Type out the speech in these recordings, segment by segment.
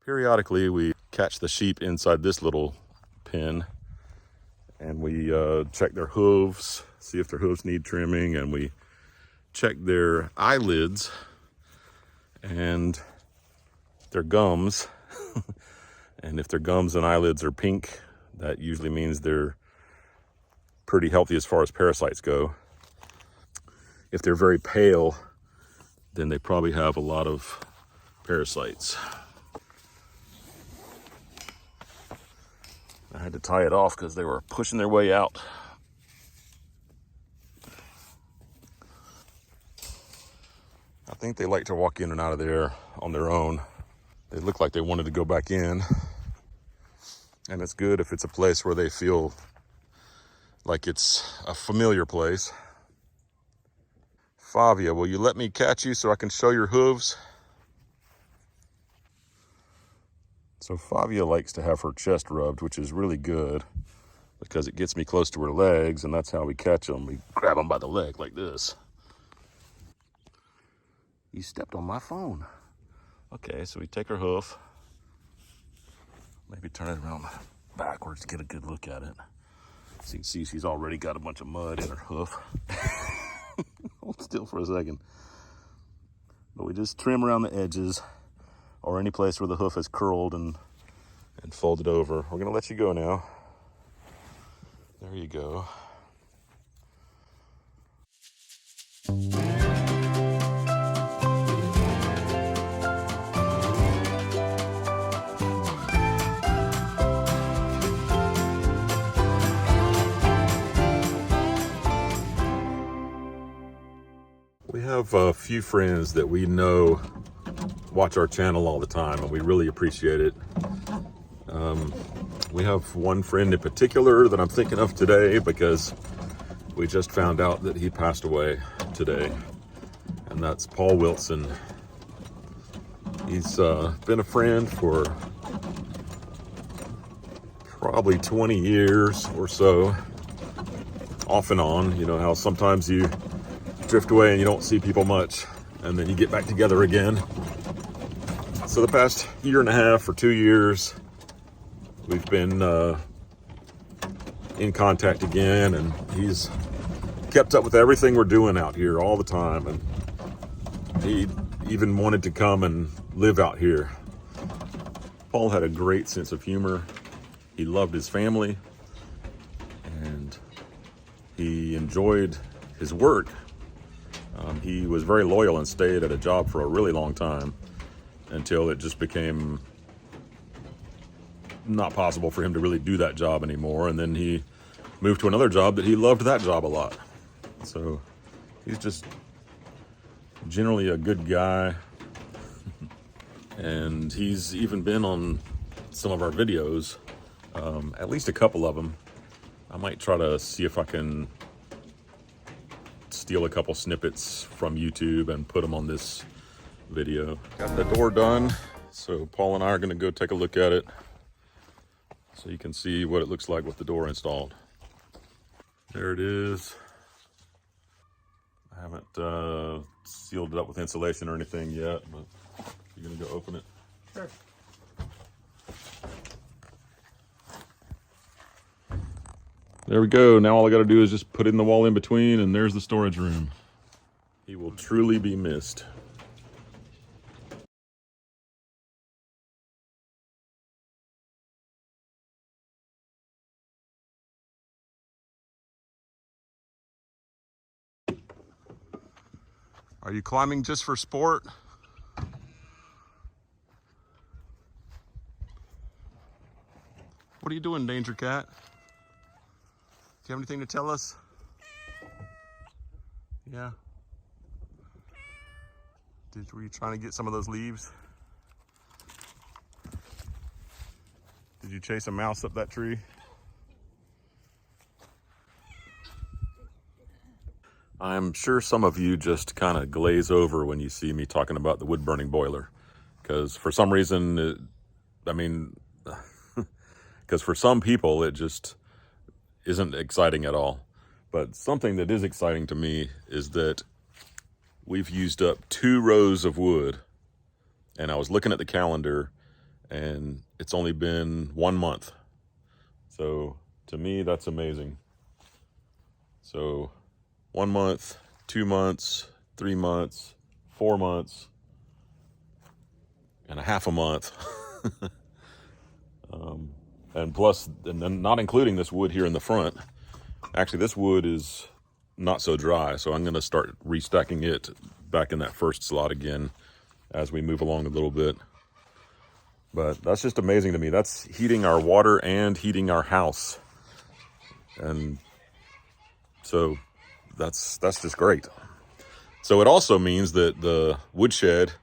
Periodically, we catch the sheep inside this little pen, and we check their hooves, see if their hooves need trimming, and we check their eyelids and their gums. And if their gums and eyelids are pink, that usually means they're pretty healthy as far as parasites go. If they're very pale, then they probably have a lot of parasites. I had to tie it off because they were pushing their way out. I think they like to walk in and out of there on their own. They look like they wanted to go back in. And it's good if it's a place where they feel like it's a familiar place. Favia, will you let me catch you so I can show your hooves? So Favia likes to have her chest rubbed, which is really good because it gets me close to her legs, and that's how we catch them. We grab them by the leg like this. You stepped on my phone. Okay, so we take her hoof, maybe turn it around backwards to get a good look at it. So you can see she's already got a bunch of mud in her hoof. Hold still for a second. But we just trim around the edges or any place where the hoof is curled and folded over. We're gonna let you go now. There you go. We have a few friends that we know watch our channel all the time, and we really appreciate it. We have one friend in particular that I'm thinking of today because we just found out that he passed away today, and that's Paul Wilson. He's been a friend for probably 20 years or so, off and on. You know how sometimes you drift away and you don't see people much, and then you get back together again. So the past year and a half or 2 years, we've been in contact again, and he's kept up with everything we're doing out here all the time, and he even wanted to come and live out here. Paul had a great sense of humor. He loved his family, and he enjoyed his work. He was very loyal and stayed at a job for a really long time until it just became not possible for him to really do that job anymore. And then he moved to another job that he loved that job a lot. So he's just generally a good guy. And he's even been on some of our videos, at least a couple of them. I might try to see if I can steal a couple snippets from YouTube and put them on this video. Got the door done, so Paul and I are going to go take a look at it so you can see what it looks like with the door installed. There it is. I haven't sealed it up with insulation or anything yet, but you're going to go open it? Sure. There we go. Now all I got to do is just put it in the wall in between, and there's the storage room. He will truly be missed. Are you climbing just for sport? What are you doing, Danger Cat? Do you have anything to tell us? Yeah. Were you trying to get some of those leaves? Did you chase a mouse up that tree? I'm sure some of you just kind of glaze over when you see me talking about the wood burning boiler, because for some reason, because for some people it just isn't exciting at all. But something that is exciting to me is that we've used up 2 rows of wood, and I was looking at the calendar, and it's only been 1 month. So to me, that's amazing. So 1 month, 2 months, 3 months, 4 months, and a half a month. And plus, and then not including this wood here in the front. Actually, this wood is not so dry, so I'm going to start restacking it back in that first slot again as we move along a little bit. But that's just amazing to me. That's heating our water and heating our house. And so that's just great. So it also means that the woodshed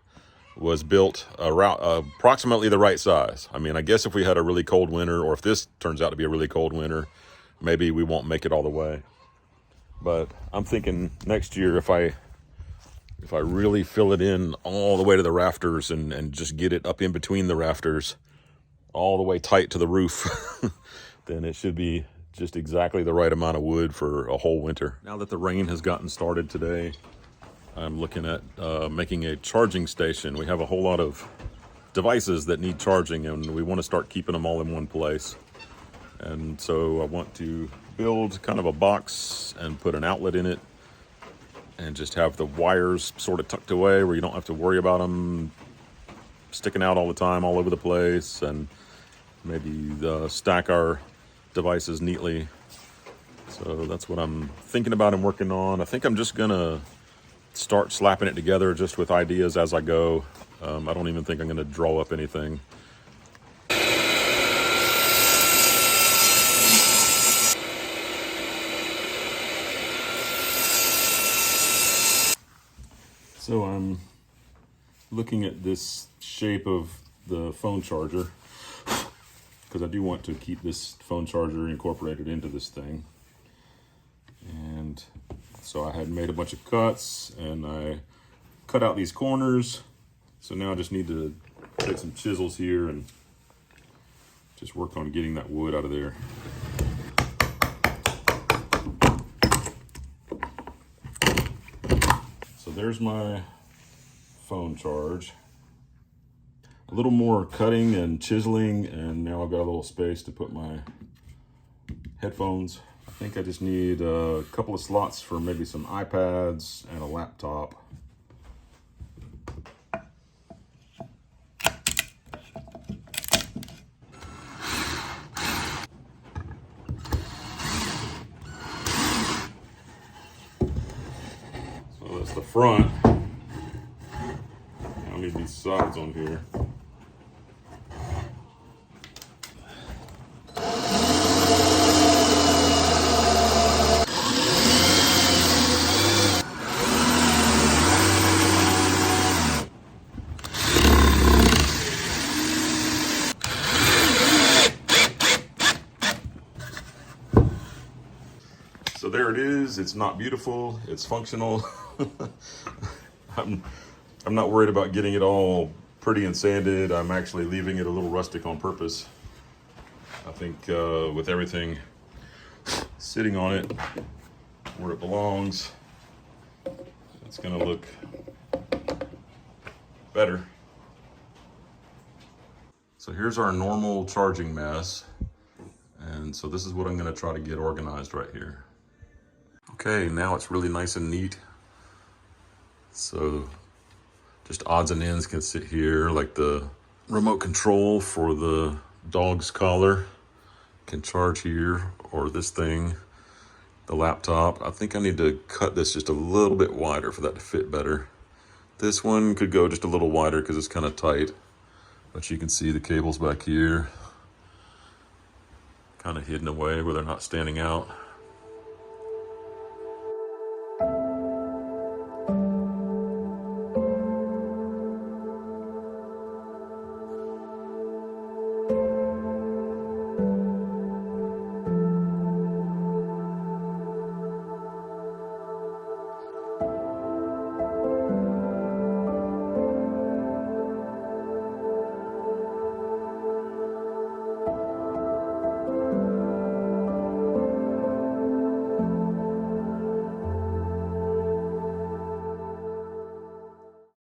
was built around approximately the right size. I mean, I guess if we had a really cold winter, or if this turns out to be a really cold winter, maybe we won't make it all the way. But I'm thinking next year, if I really fill it in all the way to the rafters and just get it up in between the rafters, all the way tight to the roof, then it should be just exactly the right amount of wood for a whole winter. Now that the rain has gotten started today, I'm looking at making a charging station. We have a whole lot of devices that need charging, and we want to start keeping them all in one place. And so I want to build kind of a box and put an outlet in it, and just have the wires sort of tucked away where you don't have to worry about them sticking out all the time all over the place, and maybe stack our devices neatly. So that's what I'm thinking about and working on. I think I'm just gonna start slapping it together just with ideas as I go. I don't even think I'm gonna draw up anything. So I'm looking at this shape of the phone charger, because I do want to keep this phone charger incorporated into this thing. And so I had made a bunch of cuts, and I cut out these corners. So now I just need to take some chisels here and just work on getting that wood out of there. So there's my phone charge. A little more cutting and chiseling, and now I've got a little space to put my headphones. I think I just need a couple of slots for maybe some iPads and a laptop. So that's the front. Now I need these sides on here. So there it is. It's not beautiful. It's functional. I'm not worried about getting it all pretty and sanded. I'm actually leaving it a little rustic on purpose. I think with everything sitting on it where it belongs, it's gonna look better. So here's our normal charging mess. And so this is what I'm gonna try to get organized right here. Okay, now it's really nice and neat. So just odds and ends can sit here, like the remote control for the dog's collar can charge here, or this thing, the laptop. I think I need to cut this just a little bit wider for that to fit better. This one could go just a little wider because it's kind of tight, but you can see the cables back here, kind of hidden away where they're not standing out.